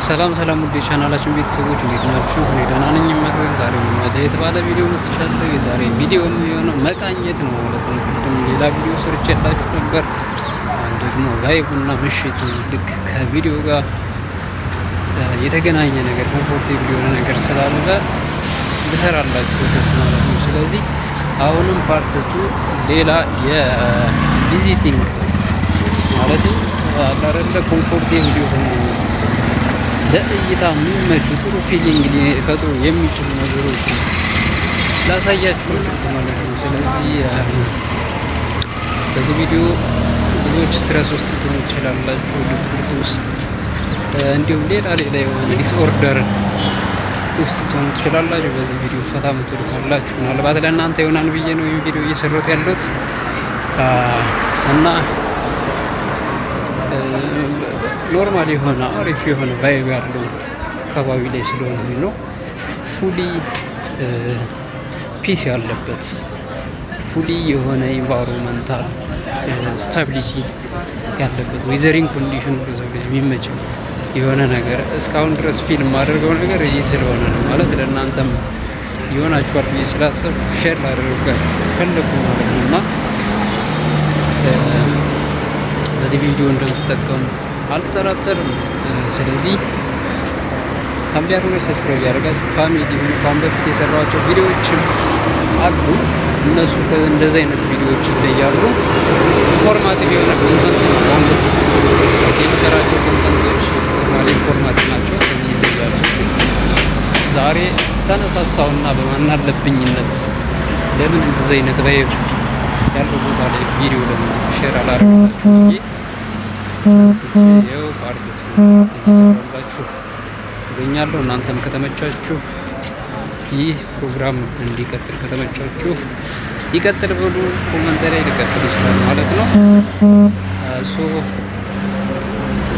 ሰላም ውድ ቻናላችን ቤተሰቦች እንዴት ናችሁ? እኔ ደህና ነኝ ይመስገን። ዛሬ የተባለ ቪዲዮ መጥቻለሁ። የዛሬ ቪዲዮ የሚሆነው መቃኘት ነው ማለት ነው። ሌላ ቪዲዮ ሰርቼላችሁ ነበር። ደግሞ ቫይቡና ምሽት ልክ ከቪዲዮ ጋር የተገናኘ ነገር ኮምፎርቴብል የሆነ ነገር ስላለ ልሰራላችሁ ማለት ነው። ስለዚህ አሁንም ፓርት 2 ሌላ የቪዚቲንግ ማለት አላረለ ኮምፎርቴብል የሆኑ ለእይታ የሚመቹ ጥሩ ፊሊንግ ሊፈጥሩ የሚችሉ ነገሮች ላሳያችሁ ማለት ነው። ስለዚህ በዚህ ቪዲዮ ብዙዎች ስትረስ ውስጥ ልትሆኑ ትችላላችሁ፣ ድብርት ውስጥ እንዲሁም ሌላ የሆነ ዲስኦርደር ውስጥ ልትሆኑ ትችላላችሁ። በዚህ ቪዲዮ ፈታ ምትሉ ካላችሁ ምናልባት ለእናንተ ይሆናል ብዬ ነው ይህ ቪዲዮ እየሰራሁት ያለሁት እና ኖርማል የሆነ አሪፍ የሆነ ቫይብ ያለው አካባቢ ላይ ስለሆነ ነው። ፉሊ ፒስ ያለበት ፉሊ የሆነ ኢንቫይሮንመንታል ስታቢሊቲ ያለበት ዌዘሪንግ ኮንዲሽን ለሰው ልጅ የሚመች የሆነ ነገር እስካሁን ድረስ ፊልም አድርገው ነገር ይህ ስለሆነ ነው ማለት ለእናንተም ይሆናችኋል ብዬ ስላሰብኩ ሼር ላደርጋችሁ ፈለጉ ማለት ነው እና በዚህ ቪዲዮ እንደምትጠቀሙ አልጠራጠርም። ስለዚህ ካምቢያሩ ላይ ሰብስክራይብ ያደርጋችሁ ፋሚሊ ሆኑ። ካሁን በፊት የሰራኋቸው ቪዲዮዎችም አሉ። እነሱ እንደዚህ አይነት ቪዲዮዎች ይለያሉ። ኢንፎርማቲቭ የሆነ ኮንተንት ነው። የሚሰራቸው ኮንተንቶች ኖርማሊ ኢንፎርማቲቭ ናቸው፣ ይለያሉ። ዛሬ ተነሳሳውና በማናለብኝነት ለምን እንደዚህ አይነት ቫይብ ያለው ቦታ ላይ ቪዲዮ ለምን ሼር አላደረጋችሁ ይኸው ፓርቲዎቹ እየሰራላችሁ እገኛለሁ። እናንተም ከተመቻችሁ ይህ ፕሮግራም እንዲቀጥል ከተመቻችሁ ይቀጥል ብሉ። ኮመንት ላይ ሊቀጥል ይችላል ማለት ነው። ሶ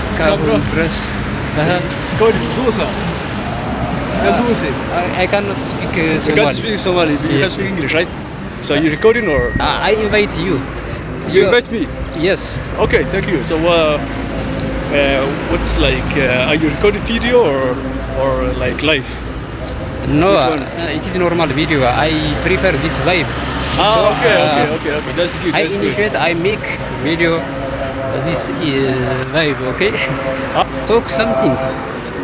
እስካሁን ድረስ I cannot speak Somali. You can't speak Somali. You can speak English, right? So you're recording or? I invite you. You invite me? Yes. Okay, thank you. So what's like? Are you recording video or like live? No, it is normal video. I prefer this vibe. Okay. That's good. I initiate. I make video. This vibe. Okay. Talk something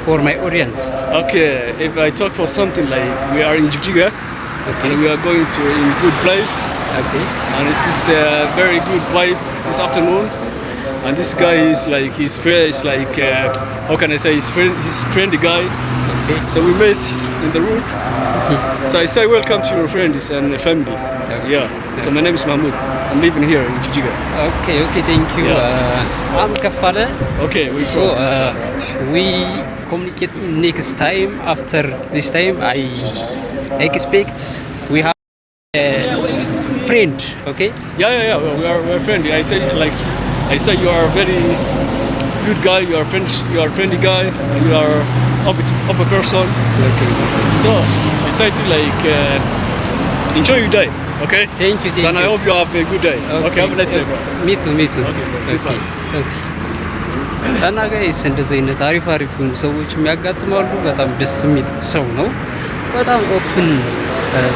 for my audience. Okay. If I talk for something like we are in Jigjiga, and we are going to a good place. Okay. And it is a very good vibe this afternoon. And this guy is like how can I say his friendly guy. Okay. So we met in the room. So I say welcome to your friends and family. Okay. Yeah. So my name is Mahmoud. I'm living here in Jijjiga. Okay, thank you. Yeah. I'm Kafale. Okay, we communicate next time. After this time, I expect we have a friend. Okay. Yeah. We're friendly. I say you are a very good guy. You are friendly guy. And you are up a person. Okay. So I say to enjoy your day. Okay. Thank you. So and I hope you have a good day. Okay. Have a nice day, bro. Me too. Okay. እና ጋይስ እንደዚህ አይነት አሪፍ የሆኑ ሰዎች የሚያጋጥማሉ። በጣም ደስ የሚል ሰው ነው። በጣም ኦፕን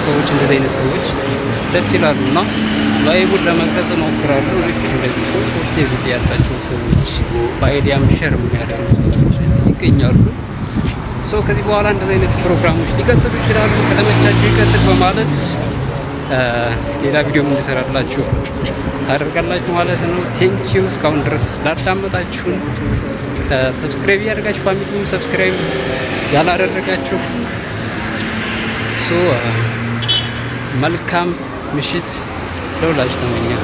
ሰዎች እንደዚህ አይነት ሰዎች ደስ ይላሉና ቫይቡን ለመቅረጽ እሞክራለሁ። ልክ እንደዚህ ኮምፎርቴብል ያላቸው ሰዎች በአይዲያም ሼር የሚያደርጉ ሰዎች ይገኛሉ። ሰው ከዚህ በኋላ እንደዚህ አይነት ፕሮግራሞች ሊቀጥሉ ይችላሉ። ከተመቻችሁ ይቀጥል በማለት ሌላ ቪዲዮ እንድሰራላችሁ ታደርጋላችሁ ማለት ነው። ቴንክ ዩ እስካሁን ድረስ ላዳመጣችሁን። ሰብስክራይብ ያደርጋችሁ ፋሚሊውን ሰብስክራይብ ያላደረጋችሁ መልካም ምሽት ለሁላችሁ ተመኘሁ።